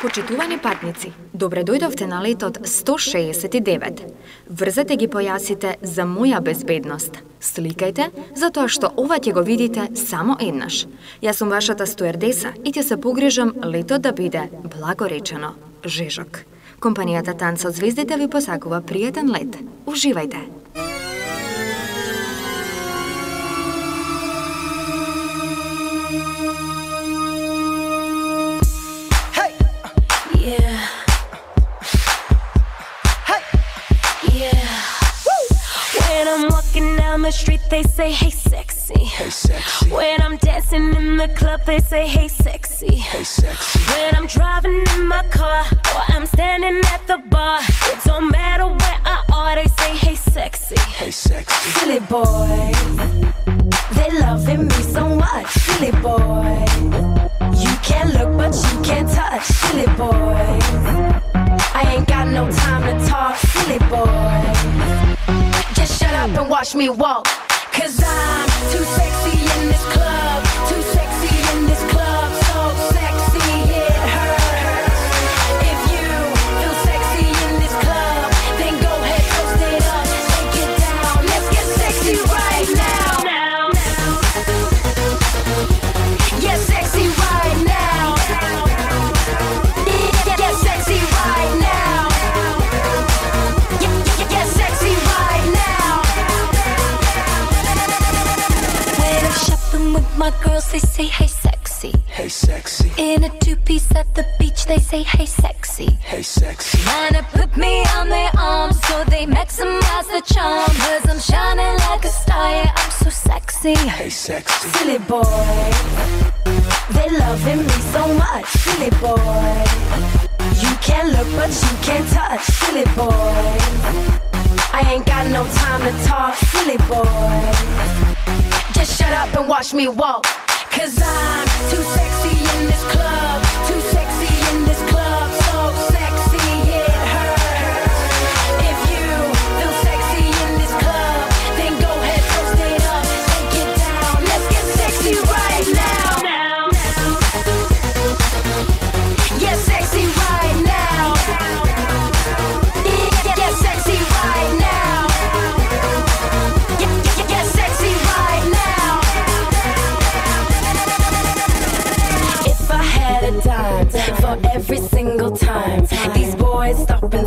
Почитувани патници, добре дојдовте на летот 169. Врзете ги појасите за моја безбедност. Сликајте, затоа што ова ќе го видите само еднаш. Јас сум вашата стюардеса и ќе се погрижам летот да биде, благоречено, жежок. Компанијата Танца од звездите ви посакува пријатен лет. Уживајте! When I'm walking down the street, they say, hey sexy. Hey sexy. When I'm dancing in the club, they say, hey sexy. Hey sexy. When I'm driving in my car, or I'm standing at the bar, it don't matter where I are, they say, hey sexy. Hey sexy. Silly boy, they loving me so much. Silly boy, you can't look but you can't touch. Silly boy, I ain't got no time to talk. Silly boy, just shut up and watch me walk. 'Cause I'm too sexy in this club. Too sexy in this club. So sexy it hurts. If you feel sexy in this club, then go ahead, post it up, take it down. Let's get sexy right now. Get sexy right now. Get sexy right now. Get sexy right now. When I'm shopping with my girls, they say, hey sexy. Hey sexy. In a two-piece at the beach, they say, hey sexy. Hey sexy. Trying to put me on their arms so they maximize the charm. 'Cause I'm shining like a star, yeah, I'm so sexy. Hey sexy. Silly boy, they loving me so much. Silly boy, you can't look but you can't touch. Silly boy, I ain't got no time to talk. Silly boy, just shut up and watch me walk. 'Cause I'm too sexy in this club. Too sexy in this club. So sexy it hurts. If you feel sexy in this club, then go ahead, post it up, take it down. Let's get sexy right now. Get sexy right now. Get sexy right now. Get sexy right now. If I had a dime for every single time these boys stop and